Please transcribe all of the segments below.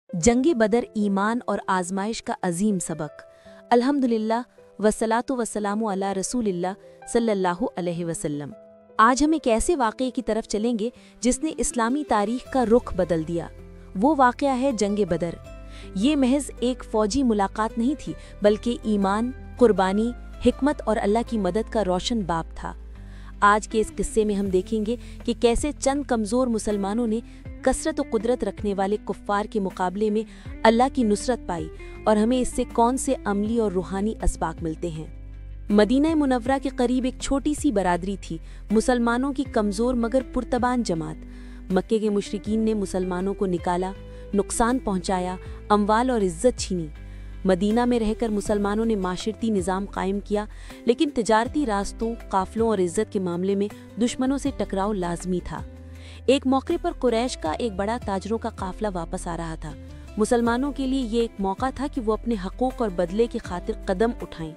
जंग बदर ईमान और आजमाइश का अजीम सबक। अल्हम्दुलिल्लाह वस्सलातु वस्सलामु अला रसूलिल्लाह सल्लल्लाहु अलैहि वसल्लम। आज हम एक ऐसे वाक़े की तरफ चलेंगे जिसने इस्लामी तारीख का रुख बदल दिया। वो वाक़या है जंग बदर। ये महज एक फ़ौजी मुलाकात नहीं थी, बल्कि ईमान, कुर्बानी, हिकमत और अल्लाह की मदद का रोशन बाब था। आज के इस किस्से में हम देखेंगे कि कैसे चंद कमज़ोर मुसलमानों ने कसरत और कुदरत रखने वाले कुफ्फार के मुकाबले में अल्लाह की नुसरत पाई, और हमें इससे कौन से अमली और रूहानी असबाक मिलते हैं। मदीना मुनव्वरा के करीब एक छोटी सी बरादरी थी, मुसलमानों की कमज़ोर मगर पुरतबान जमात। मक्के के मुशरिकीन ने मुसलमानों को निकाला, नुकसान पहुंचाया, अमवाल और इज्जत छीनी। मदीना में रहकर मुसलमानों ने माशरती निज़ाम कायम किया, लेकिन तिजारती रास्तों, काफलों और इज्जत के मामले में दुश्मनों से टकराव लाजमी था। एक मौके पर कुरैश का एक बड़ा ताजरों का काफिला वापस आ रहा था। मुसलमानों के लिए ये एक मौका था कि वो अपने हकूक़ और बदले की खातिर कदम उठाएं,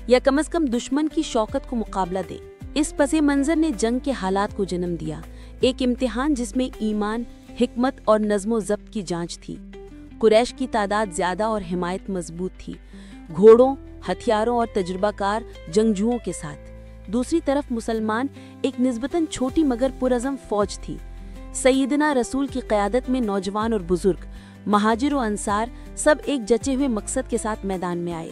या कम से कम दुश्मन की शौकत को मुकाबला दें। इस पसे मंजर ने जंग के हालात को जन्म दिया, एक इम्तिहान जिसमें ईमान, हिकमत और नज़्म ज़ब्त की जांच थी। कुरैश की तादाद ज़्यादा और हिमायत मजबूत थी, घोड़ों, हथियारों और तजुर्बाकार जंगजुओं के साथ। दूसरी तरफ मुसलमान एक निस्बतन छोटी मगर पुरअज़म फ़ौज थी। सैयदना रसूल की क़यादत में नौजवान और बुजुर्ग, महाजिर और अंसार सब एक जचे हुए मकसद के साथ मैदान में आए।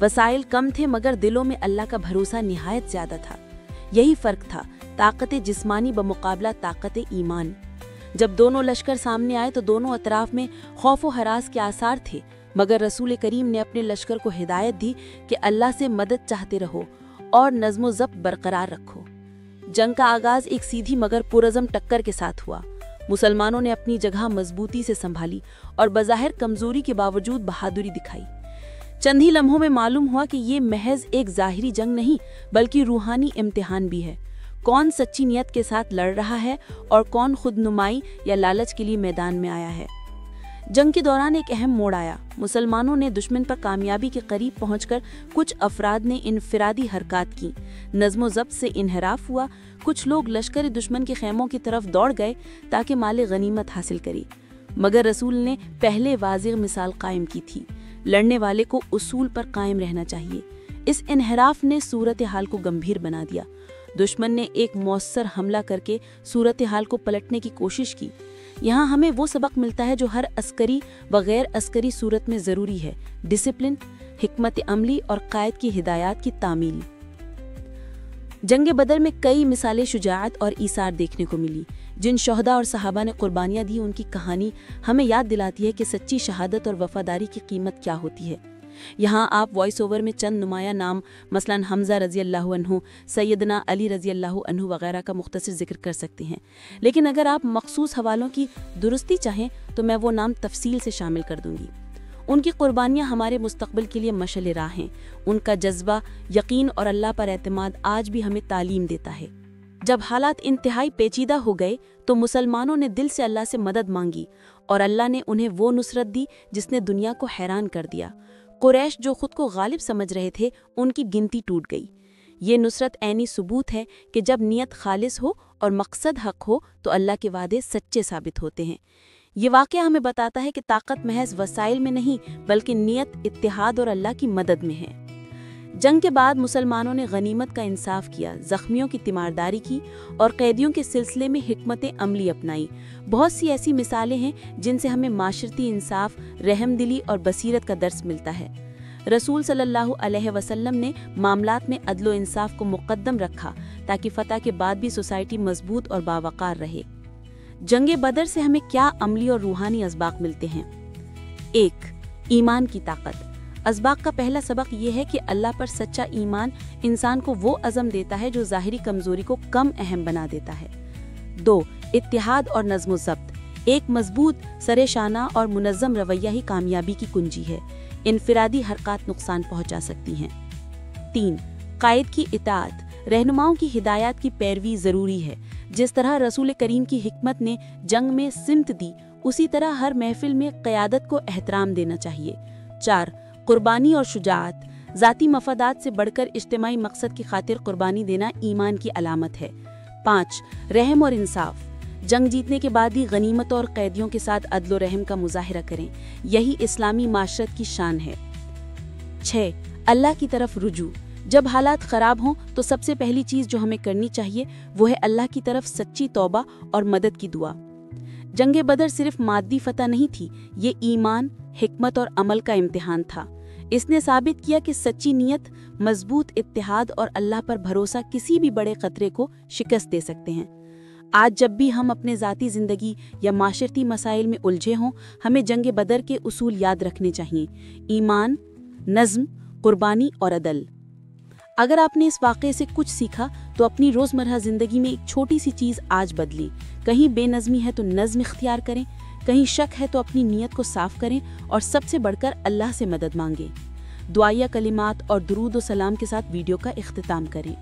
वसाइल कम थे मगर दिलों में अल्लाह का भरोसा निहायत ज़्यादा था। यही फ़र्क था, ताकत जिस्मानी बमुकाबला ताकत ईमान। जब दोनों लश्कर सामने आए तो दोनों अतराफ में खौफ व हरास के आसार थे, मगर रसूल करीम ने अपने लश्कर को हिदायत दी कि अल्लाह से मदद चाहते रहो और नज़्म ज़ब्त बरकरार रखो। जंग का आगाज एक सीधी मगर पुरअज़म टक्कर के साथ हुआ। मुसलमानों ने अपनी जगह मजबूती से संभाली और बज़ाहिर कमजोरी के बावजूद बहादुरी दिखाई। चंद ही लम्हों में मालूम हुआ कि ये महज एक ज़ाहिरी जंग नहीं, बल्कि रूहानी इम्तिहान भी है। कौन सच्ची नियत के साथ लड़ रहा है और कौन खुद नुमाई या लालच के लिए मैदान में आया है। जंग के दौरान एक अहम मोड़ आया। मुसलमानों ने दुश्मन पर कामयाबी के करीब पहुंचकर कुछ अफराद ने इनफिरादी हरकत की, नज़्म ज़ब्त से इनहराफ हुआ। कुछ लोग लश्कर दुश्मन के खेमों की तरफ दौड़ गए ताकि माले गनीमत हासिल करी, मगर रसूल ने पहले वाज़ेह मिसाल कायम की थी, लड़ने वाले को उसूल पर कायम रहना चाहिए। इस इनहराफ ने सूरत हाल को गंभीर बना दिया। दुश्मन ने एक मौसर हमला करके सूरत हाल को पलटने की कोशिश की। यहाँ हमें वो सबक मिलता है जो हर अस्करी व गैर अस्करी सूरत में ज़रूरी है: डिसिप्लिन, हिकमत अमली और कायद की हिदायत की तामील। जंग बदर में कई मिसालें शुजाअत और ईसार देखने को मिली। जिन शहदा और सहाबा ने कुर्बानियाँ दी, उनकी कहानी हमें याद दिलाती है कि सच्ची शहादत और वफादारी की कीमत क्या होती है। यहाँ आप वॉइस ओवर में चंद नुमाया नाम मसलन हमज़ा रज़ी अल्लाहु अन्हु, सैयदना अली रज़ी अल्लाहु अन्हु वगैरह का मुख्तसर जिक्र कर सकते हैं। लेकिन अगर आप मखसूस हवालों की दुरुस्ती चाहें तो मैं वो नाम तफसील से शामिल कर दूंगी। उनकी कुर्बानियाँ हमारे मुस्तक़बिल के लिए मशअल राह हैं। उनका जज्बा, यकीन और अल्लाह पर एतमाद आज भी हमें तालीम देता है। जब हालात इंतहाई पेचीदा हो गए तो मुसलमानों ने दिल से अल्लाह से मदद मांगी, और अल्लाह ने उन्हें वो नुसरत दी जिसने दुनिया को हैरान कर दिया। कुरैश जो खुद को गालिब समझ रहे थे, उनकी गिनती टूट गई। ये नुसरत ऐनी सबूत है कि जब नियत खालिस हो और मकसद हक हो तो अल्लाह के वादे सच्चे साबित होते हैं। ये वाक़या हमें बताता है कि ताकत महज वसाइल में नहीं, बल्कि नियत, इत्तिहाद और अल्लाह की मदद में है। जंग के बाद मुसलमानों ने गनीमत का इंसाफ किया, ज़ख्मियों की तीमारदारी की और कैदियों के सिलसिले में हिकमत अमली अपनाई। बहुत सी ऐसी मिसालें हैं जिनसे हमें माशरती इंसाफ, रहमदिली और बसीरत का दर्स मिलता है। रसूल सल्लल्लाहु अलैहि वसल्लम ने मामलात में अदल व इंसाफ को मुक़द्दम रखा ताकि फ़तह के बाद भी सोसाइटी मजबूत और बावकार रहे। जंग बदर से हमें क्या अमली और रूहानी असबाक मिलते हैं? 1. ईमान की ताकत। असबाक का पहला सबक ये है कि अल्लाह पर सच्चा ईमान इंसान को वो अज़म देता है जो ज़ाहिरी कमज़ोरी को कम अहम बना देता है। 2. इत्तिहाद और नज़्म ज़ब्त। एक मजबूत, सरेशाना और मुनज़्ज़म रवैया ही कामयाबी की कुंजी है। इनफिरादी हरकत नुकसान पहुंचा सकती हैं। 3. कायद की इताअत। रहनुमाओं की हिदायत की पैरवी ज़रूरी है। जिस तरह रसूल करीम की हिकमत ने जंग में सिमत दी, उसी तरह हर महफिल में क़यादत को एहतराम देना चाहिए। 4. कुर्बानी और शुजाअत। ज़ाती मफादात से बढ़कर इज्तिमाई मकसद की खातिर कुर्बानी देना ईमान की अलामत है। 5. रहम और इंसाफ। جنگ جیتنے کے بعد ہی غنیمت اور قیدیوں کے ساتھ عدل و رحم کا مظاہرہ کریں، یہی اسلامی معاشرت کی شان ہے۔ 6. اللہ کی طرف رجوع۔ جب حالات خراب ہوں تو سب سے پہلی چیز جو ہمیں کرنی چاہیے وہ ہے اللہ کی طرف سچی توبہ اور مدد کی دعا۔ جنگ بدر صرف مادی فتح نہیں تھی، یہ ایمان، حکمت اور عمل کا امتحان تھا۔ اس نے ثابت کیا کہ سچی نیت، مضبوط اتحاد اور اللہ پر بھروسہ کسی بھی بڑے خطرے کو شکست دے سکتے ہیں۔ آج جب بھی ہم اپنے ذاتی زندگی یا معاشرتی مسائل میں الجھے ہوں، ہمیں جنگ بدر کے اصول یاد رکھنے چاہیے: ایمان، نظم، قربانی اور عدل۔ اگر آپ نے اس واقعے سے کچھ سیکھا تو اپنی روزمرہ زندگی میں ایک چھوٹی سی چیز آج بدلیں۔ کہیں بے نظمی ہے تو نظم اختیار کریں، کہیں شک ہے تو اپنی نیت کو صاف کریں، اور سب سے بڑھ کر اللہ سے مدد مانگیں۔ دعائیہ کلمات اور درود و سلام کے ساتھ ویڈیو کا اختتام کریں۔